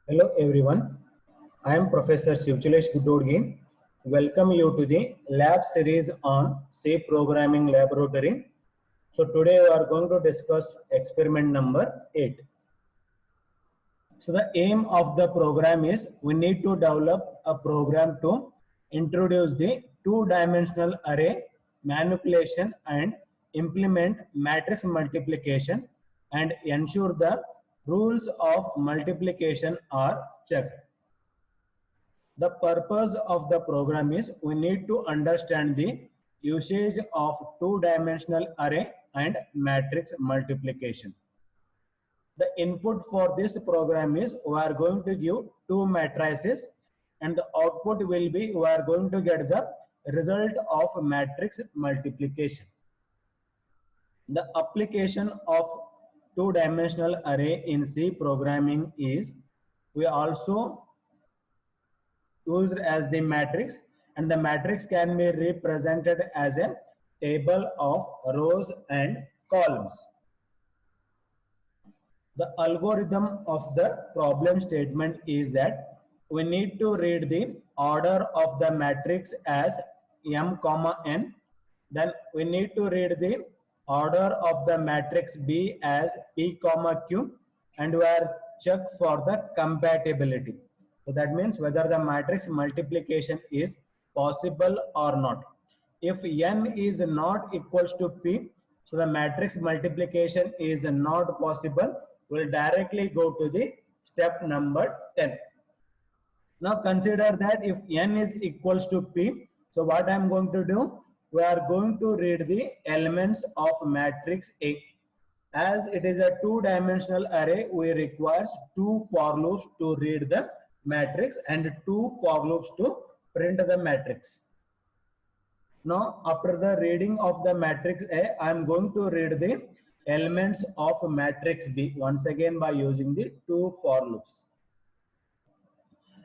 Hello everyone, I am Professor Shivchilesh Gudodgi. Welcome you to the lab series on C Programming Laboratory. So today we are going to discuss experiment number 8. So the aim of the program is we need to develop a program to introduce the two-dimensional array manipulation and implement matrix multiplication and ensure the rules of multiplication are checked. The purpose of the program is we need to understand the usage of two-dimensional array and matrix multiplication. The input for this program is we are going to give two matrices and the output will be we are going to get the result of matrix multiplication. The application of two-dimensional array in C programming is we also used as the matrix, and the matrix can be represented as a table of rows and columns. The algorithm of the problem statement is that we need to read the order of the matrix as m comma n. Then we need to read the order of the matrix B as p comma q, and we are check for the compatibility. So that means whether the matrix multiplication is possible or not. If n is not equals to p, so the matrix multiplication is not possible. We'll directly go to the step number 10. Now consider that if n is equals to p, so what I'm going to do, we are going to read the elements of matrix A. As it is a two-dimensional array, we require two for loops to read the matrix and two for loops to print the matrix. Now, after the reading of the matrix A, I am going to read the elements of matrix B once again by using the two for loops.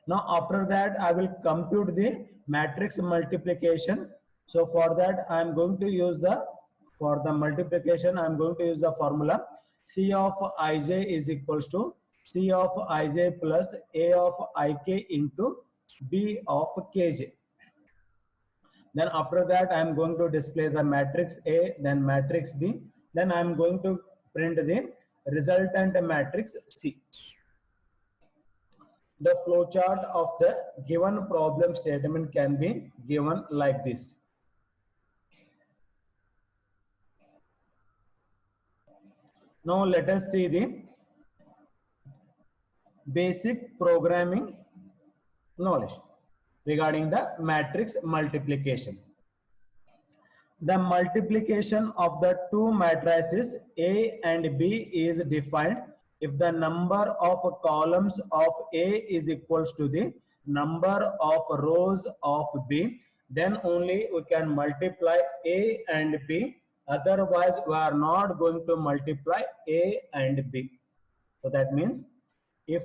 Now, after that, I will compute the matrix multiplication. So, for that, I am going to use for the multiplication, I am going to use the formula C of ij is equals to C of ij plus A of ik into B of kj. Then after that, I am going to display the matrix A, then matrix B. Then I am going to print the resultant matrix C. The flowchart of the given problem statement can be given like this. Now let us see the basic programming knowledge regarding the matrix multiplication. The multiplication of the two matrices A and B is defined if the number of columns of A is equals to the number of rows of B, then only we can multiply A and B. Otherwise, we are not going to multiply A and B. So that means if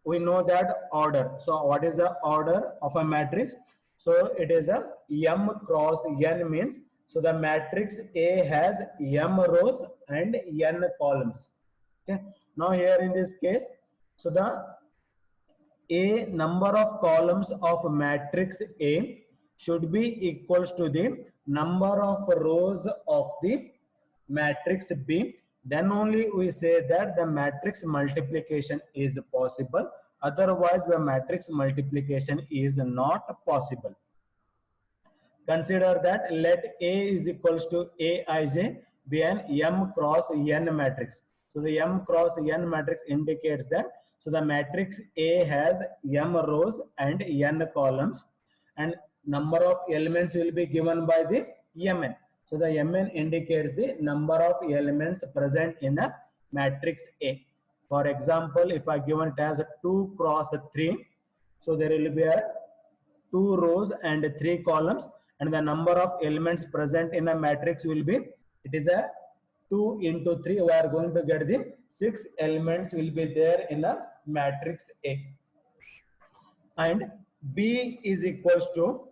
we know that order. So what is the order of a matrix? So it is a m cross n means, so the matrix A has m rows and n columns. Okay. Now here in this case, so the A number of columns of matrix A should be equals to the number of rows of the matrix B. Then only we say that the matrix multiplication is possible. Otherwise, the matrix multiplication is not possible. Consider that let A is equals to Aij be an m cross n matrix. So the m cross n matrix indicates that so the matrix A has m rows and n columns, and number of elements will be given by the mn. So the mn indicates the number of elements present in a matrix A. For example, if I given it as 2 cross 3, so there will be a 2 rows and 3 columns, and the number of elements present in a matrix will be, it is a 2 into 3, we are going to get the 6 elements will be there in a matrix A. And B is equals to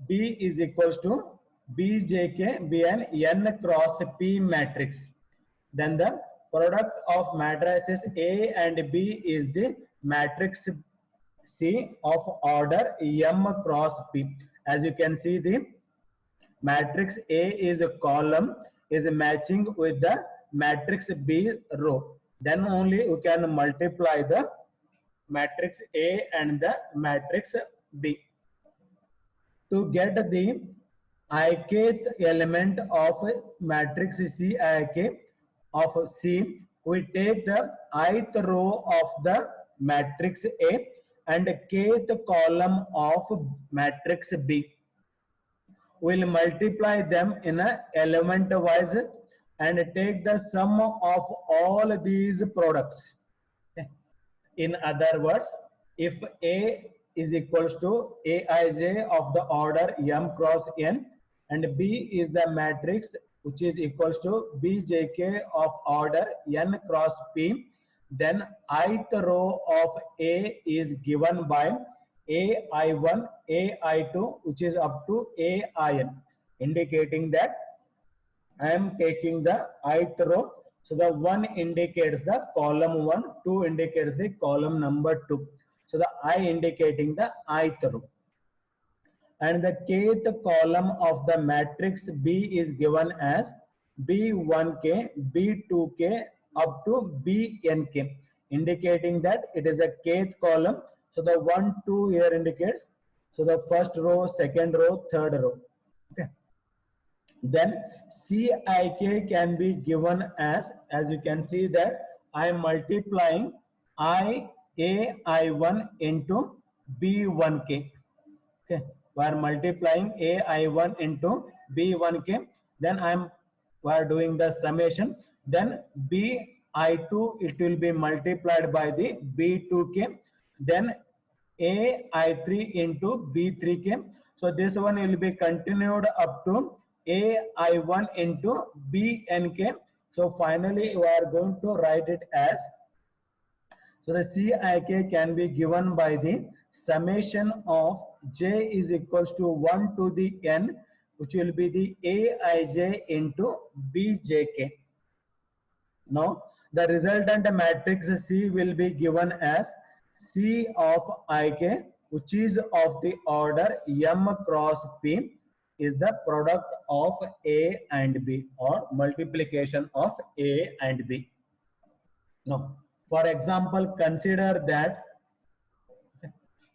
BJK be an n cross P matrix. Then the product of matrices A and B is the matrix C of order M cross P. As you can see, the matrix A is a column is matching with the matrix B row. Then only you can multiply the matrix A and the matrix B. To get the ikth element of matrix C ik of C, we take the ith row of the matrix A and kth column of matrix B. We'll multiply them in a element wise and take the sum of all these products. Okay. In other words, if A is equals to Aij of the order M cross N and B is the matrix which is equals to Bjk of order N cross P, then ith row of A is given by AI1, AI2 which is up to AIN, indicating that I am taking the ith row. So the 1 indicates the column 1, 2 indicates the column number 2. So the I indicating the ith row. And the kth column of the matrix B is given as B1k, B2k up to Bnk, indicating that it is a kth column. So the 1, 2 here indicates. So the first row, second row, third row. Okay. Then Cik can be given as you can see that I am multiplying AI1 into B1k. Okay, we are multiplying AI1 into B1k. Then we are doing the summation. Then BI2 it will be multiplied by the B2k. Then AI3 into B3k. So this one will be continued up to AI1 into Bnk. So finally we are going to write it as, so the Cik can be given by the summation of j is equals to 1 to the n, which will be the Aij into Bjk. Now the resultant matrix C will be given as C of Ik, which is of the order M cross P, is the product of A and B or multiplication of A and B. Now, for example, consider that,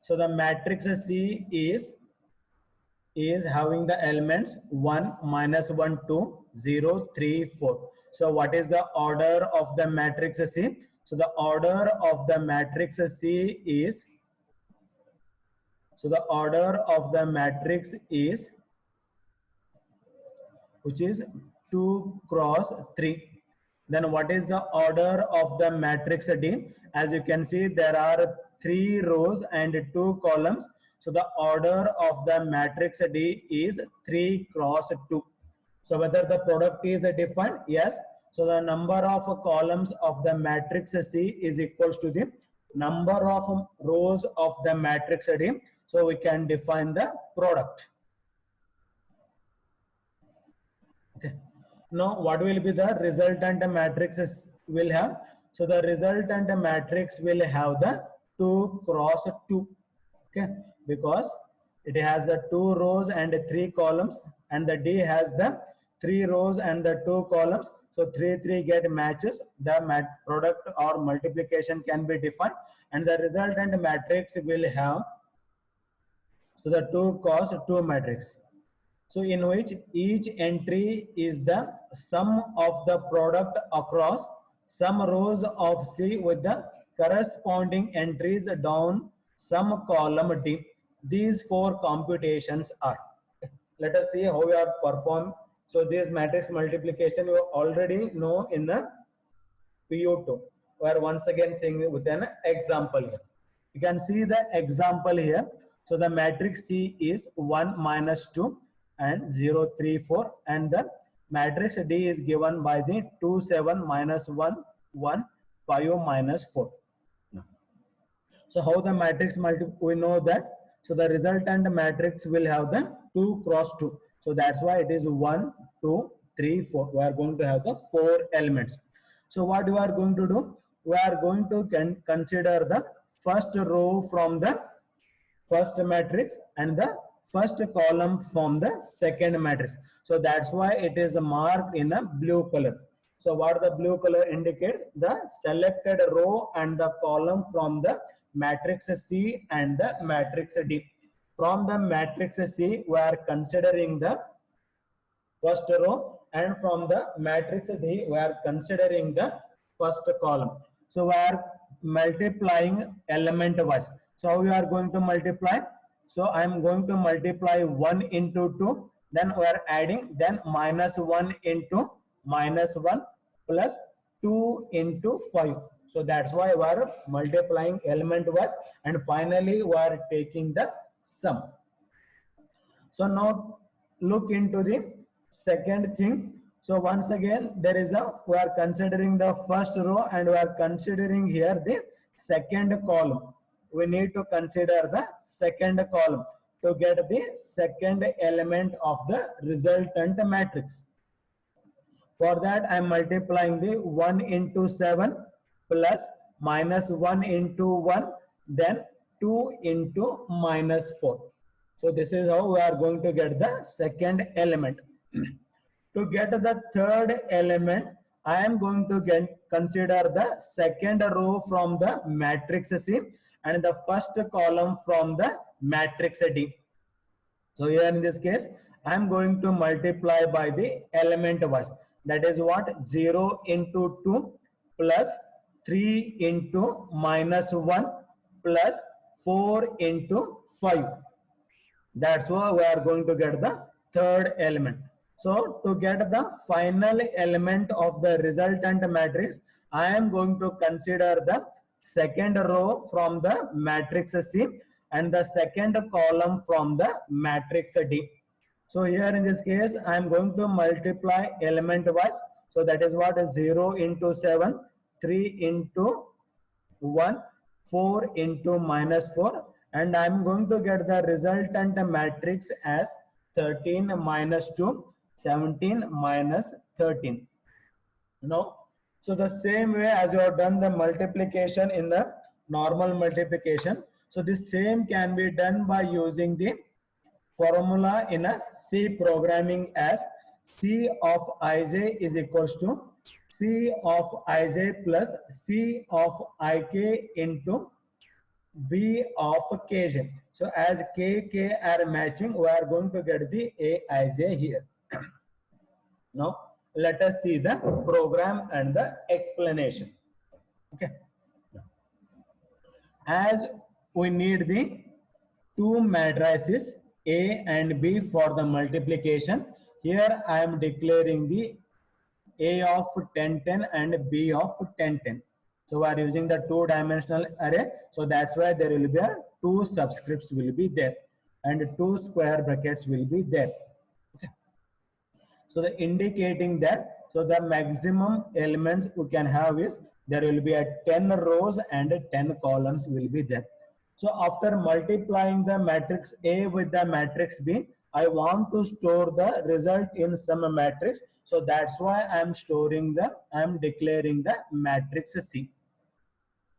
so the matrix C is having the elements 1, -1, 2, 0, 3, 4. So what is the order of the matrix C? So the order of the matrix C is, so the order of the matrix is, which is 2 cross 3. Then what is the order of the matrix D? As you can see, there are 3 rows and 2 columns. So the order of the matrix D is 3 cross 2. So whether the product is defined? Yes. So the number of columns of the matrix C is equals to the number of rows of the matrix D. So we can define the product. Okay. Now what will be the resultant matrices will have? So the resultant matrix will have the 2 cross 2. Okay, because it has the 2 rows and 3 columns, and the D has the 3 rows and the 2 columns. So 3 3 get matches. The product or multiplication can be defined, and the resultant matrix will have, so the 2 cross 2 matrix. So in which each entry is the sum of the product across some rows of C with the corresponding entries down some column D. These 4 computations are. Let us see how we are performed. So this matrix multiplication you already know in the PU2. We are once again seeing with an example here. You can see the example here. So the matrix C is 1 minus 2 and 0 3 4, and the matrix D is given by the 2 7 minus 1 1 5 minus 4. So how the matrix we know that, so the resultant matrix will have the 2 cross 2. So that's why it is 1 2 3 4. We are going to have the 4 elements. So what we are going to do, we are going to consider the first row from the first matrix and the first column from the second matrix. So that's why it is marked in a blue color. So what the blue color indicates, the selected row and the column from the matrix C and the matrix D. From the matrix C, we are considering the first row, and from the matrix D, we are considering the first column. So we are multiplying element wise. So how we are going to multiply? So I am going to multiply 1 into 2, then we are adding, then minus 1 into minus 1 plus 2 into 5. So that's why we are multiplying element wise, and finally we are taking the sum. So now look into the second thing. So once again, there is we are considering the first row and we are considering here the second column. We need to consider the second column to get the second element of the resultant matrix. For that, I am multiplying the 1 into 7 plus minus 1 into 1, then 2 into minus 4. So this is how we are going to get the second element. To get the third element, I am going to consider the second row from the matrix C and the first column from the matrix D. So here in this case, I am going to multiply by the element wise. That is what? 0 into 2 plus 3 into minus 1 plus 4 into 5. That's why we are going to get the third element. So to get the final element of the resultant matrix, I am going to consider the second row from the matrix C and the second column from the matrix D. So here in this case, I am going to multiply element wise. So that is what is 0 into 7, 3 into 1, 4 into minus 4, and I am going to get the resultant matrix as 13 minus 2, 17 minus 13. Now, so the same way as you have done the multiplication in the normal multiplication, so this same can be done by using the formula in a C programming as C of ij is equals to C of ij plus C of ik into B of kj. So as k are matching, we are going to get the aij here. Now let us see the program and the explanation. Okay. As we need the two matrices A and B for the multiplication, here I am declaring the A of 10 10 and B of 10 10. So we are using the two-dimensional array, so that's why there will be two subscripts will be there and two square brackets will be there. Okay. So the indicating that, so the maximum elements we can have is there will be a 10 rows and 10 columns will be there. So after multiplying the matrix A with the matrix B, I want to store the result in some matrix. So that's why I am declaring the matrix C.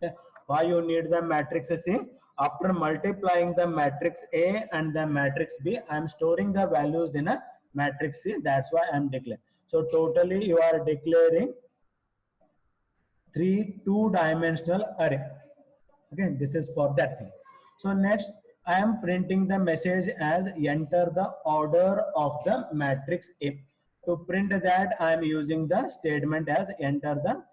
Okay. Why you need the matrix C? After multiplying the matrix A and the matrix B, I am storing the values in a matrix C. That's why I am declaring. So totally you are declaring two-dimensional array. Okay, this is for that thing. So next, I am printing the message as enter the order of the matrix A. To print that, I am using the statement as enter the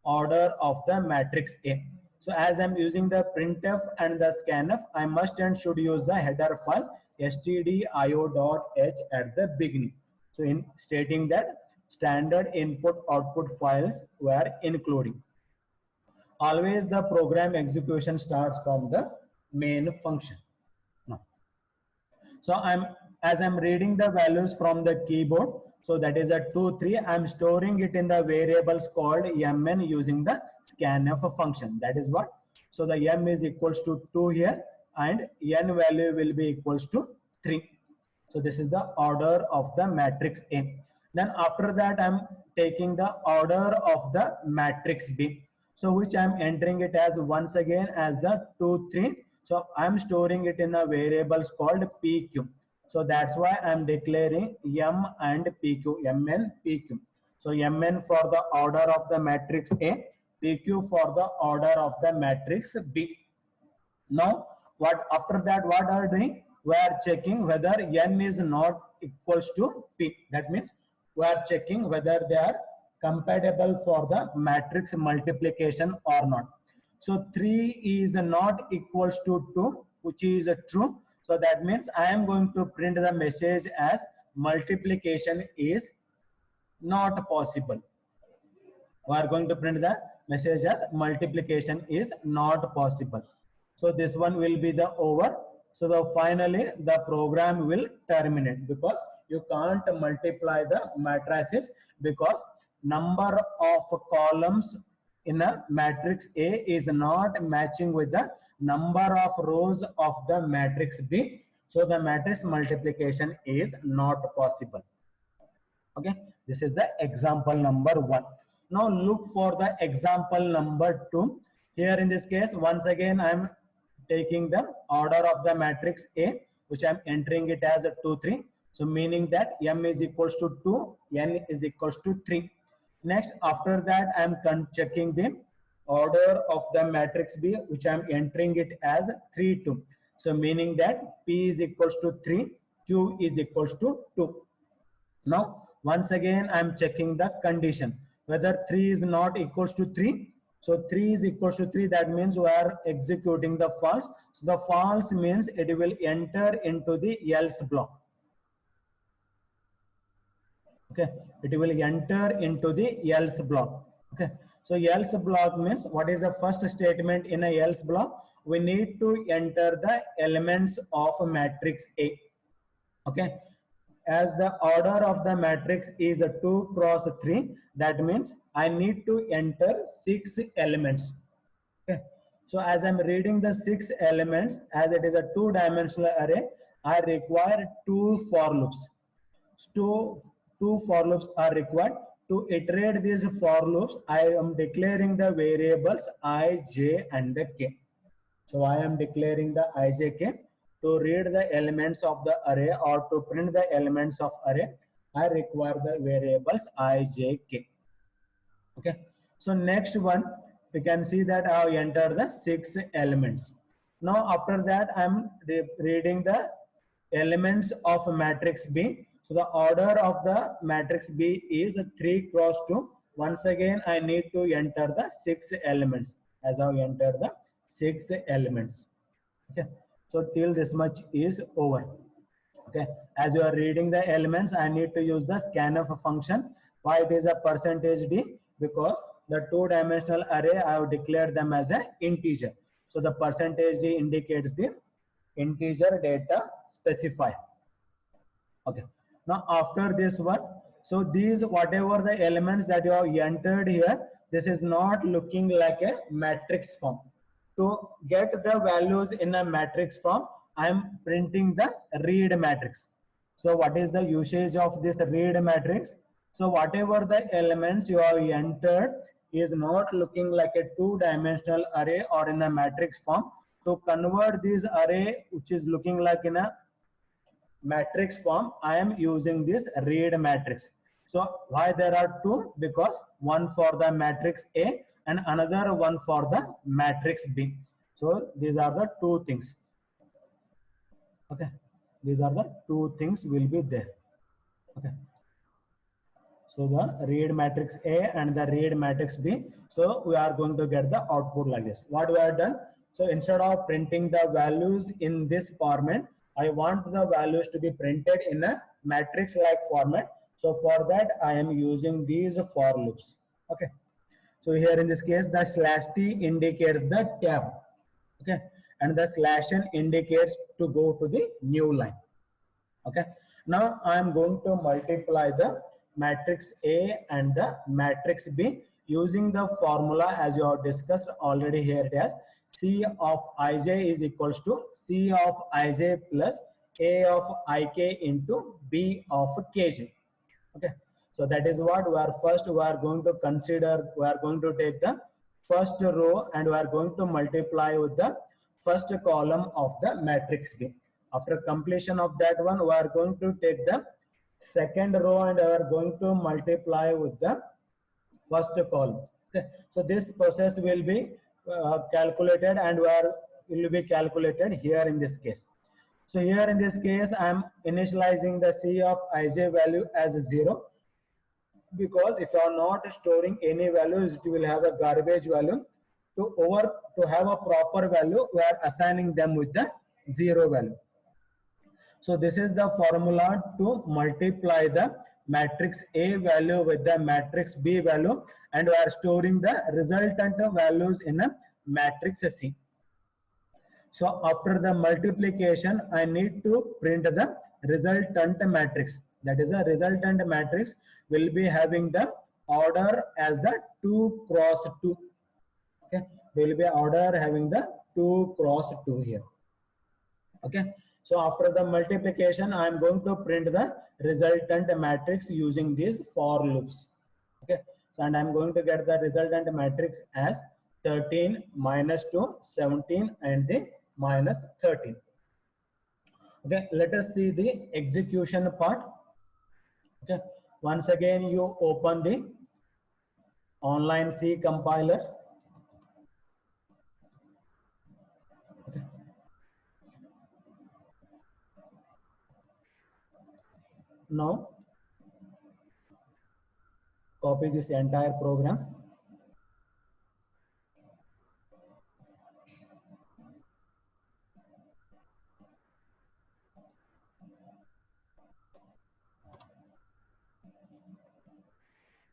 order of the matrix A. So as I am using the printf and the scanf, I must and should use the header file stdio.h at the beginning. So in stating that standard input output files were including. Always the program execution starts from the main function. Now, so as I'm reading the values from the keyboard, so that is a 2 3, I'm storing it in the variables called mn using the scanf function. That is what, so the m is equals to 2 here and n value will be equals to 3. So this is the order of the matrix A. Then after that I'm taking the order of the matrix B. So which I'm entering it as once again as the 2 3. So I'm storing it in a variables called pq. So that's why I'm declaring m and pq, mn pq. So mn for the order of the matrix A, pq for the order of the matrix B. Now what after that what are doing, we are checking whether n is not equals to p. That means we are checking whether they are compatible for the matrix multiplication or not. So 3 is not equals to 2, which is true. So that means I am going to print the message as multiplication is not possible. We are going to print the message as multiplication is not possible. So this one will be the over. So the finally the program will terminate because you can't multiply the matrices, because number of columns in a matrix A is not matching with the number of rows of the matrix B. So the matrix multiplication is not possible. Okay, this is the example number 1. Now look for the example number 2. Here in this case, once again I am taking the order of the matrix A, which I am entering it as a 2 3. So meaning that m is equals to 2, n is equals to 3. Next after that I am checking the order of the matrix B, which I am entering it as 3 2. So meaning that p is equals to 3, q is equals to 2. Now once again I am checking the condition whether 3 is not equals to 3. So 3 is equals to 3, that means we are executing the false. So the false means it will enter into the else block. Okay, it will enter into the else block. Okay, so else block means what is the first statement in a else block? We need to enter the elements of a matrix A. Okay, as the order of the matrix is a 2 cross 3, that means I need to enter 6 elements. Okay, so as I'm reading the 6 elements, as it is a 2-dimensional array, I require 2 for loops. Two for loops are required. To iterate these for loops, I am declaring the variables I, j and the k. So I am declaring the ijk. To read the elements of the array or to print the elements of array, I require the variables I, j, k. Okay. So next one, you can see that I have entered the 6 elements. Now after that, I am reading the elements of matrix B. So the order of the matrix B is 3 cross 2. Once again, I need to enter the 6 elements, as I have entered the 6 elements. Okay, so till this much is over. Okay, as you are reading the elements, I need to use the scanf function. Why it is a percentage d? Because the 2-dimensional array I have declared them as an integer. So the percentage d indicates the integer data specified. Okay, now after this one, so these whatever the elements that you have entered here, this is not looking like a matrix form. To get the values in a matrix form, I am printing the read matrix. So what is the usage of this read matrix? So whatever the elements you have entered is not looking like a 2-dimensional array or in a matrix form. To convert this array, which is looking like in a matrix form, I am using this read matrix. So why there are 2? Because one for the matrix A and another one for the matrix B. So these are the 2 things. Okay, these are the 2 things will be there. Okay, so the read matrix A and the read matrix B. So we are going to get the output like this. What we have done? So instead of printing the values in this format, I want the values to be printed in a matrix like format. So for that I am using these for loops. Okay, so here in this case the /t indicates the tab. Okay, and the /n indicates to go to the new line. Okay, now I am going to multiply the matrix A and the matrix B using the formula as you have discussed already. Here it is, C of ij is equals to C of ij plus A of ik into B of kj. Okay, so that is what we are first we are going to consider. We are going to take the first row and we are going to multiply with the first column of the matrix B. After completion of that one, we are going to take the second row and we are going to multiply with the first column. Okay. So this process will be calculated and will be calculated here in this case. So here in this case, I am initializing the C of ij value as 0, because if you are not storing any values, it will have a garbage value. To have a proper value, we are assigning them with the 0 value. So this is the formula to multiply the matrix A value with the matrix B value, and we are storing the resultant values in a matrix C. So after the multiplication, I need to print the resultant matrix. That is, a resultant matrix will be having the order as the 2 cross 2. Okay, will be order having the 2 cross 2 here. Okay, so after the multiplication, I am going to print the resultant matrix using these for loops. Okay, so and I am going to get the resultant matrix as 13 minus 2, 17 and the minus 13. Okay, let us see the execution part. Okay, once again you open the online C compiler. Okay. Now copy this entire program.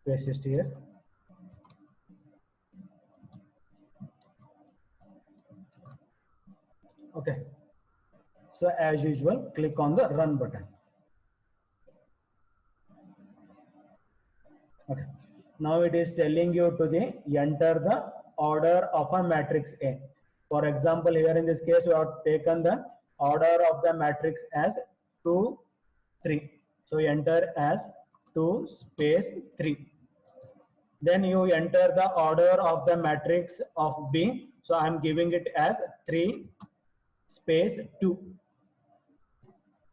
Paste it here. Okay, so as usual, click on the run button. Okay, now it is telling you to enter the order of a matrix A. For example, here in this case, we have taken the order of the matrix as 2, 3. So enter as 2 space 3. Then you enter the order of the matrix of B. So I am giving it as 3 space 2.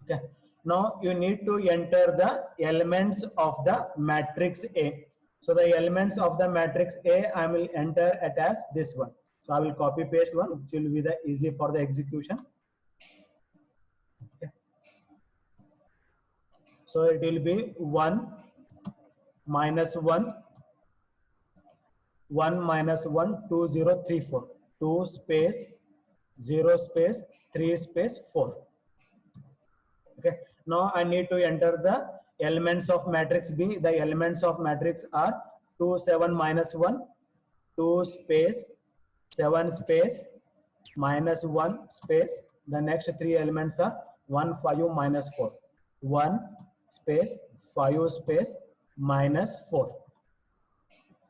Okay. Now you need to enter the elements of the matrix A. So the elements of the matrix A, I will enter it as this one. So I will copy paste one, which will be the easy for the execution. Okay. So it will be 1 minus 1, 1 minus 1, 2, 0, 3, 4. 2 space 0 space 3 space 4. Okay. Now I need to enter the elements of matrix B. The elements of matrix are 2, 7 minus 1, 2 space 7 space minus 1 space. The next 3 elements are 1, 5 minus 4. 1 space 5 space minus 4.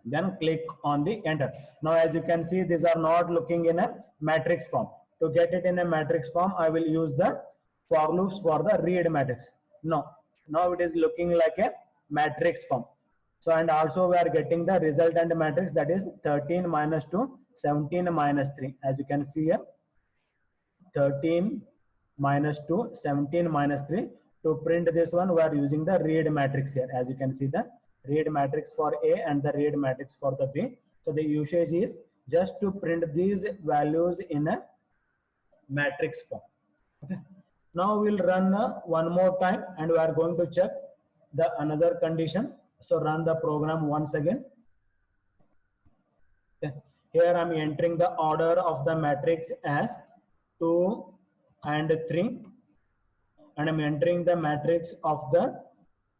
Then click on the enter. Now as you can see, these are not looking in a matrix form. To get it in a matrix form, I will use the for loops for the read matrix. No, now it is looking like a matrix form. So and also we are getting the resultant matrix, that is 13 minus 2, 17 minus 3. As you can see here, 13 minus 2, 17 minus 3. To print this one, we are using the read matrix here. As you can see, the read matrix for A and the read matrix for the B. So the usage is just to print these values in a matrix form. Okay. Now we'll run one more time and we are going to check the another condition. So run the program once again. Okay. Here I'm entering the order of the matrix as 2 and 3, and I'm entering the matrix of the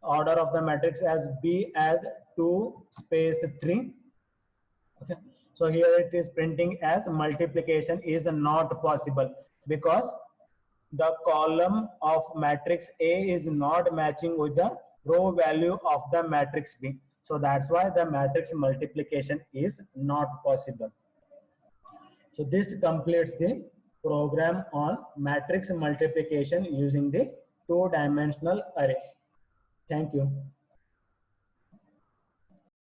order of the matrix as B as 2 space 3. Okay. So here it is printing as multiplication is not possible because the column of matrix A is not matching with the row value of the matrix B. So that's why the matrix multiplication is not possible. So this completes the program on matrix multiplication using the two-dimensional array. Thank you.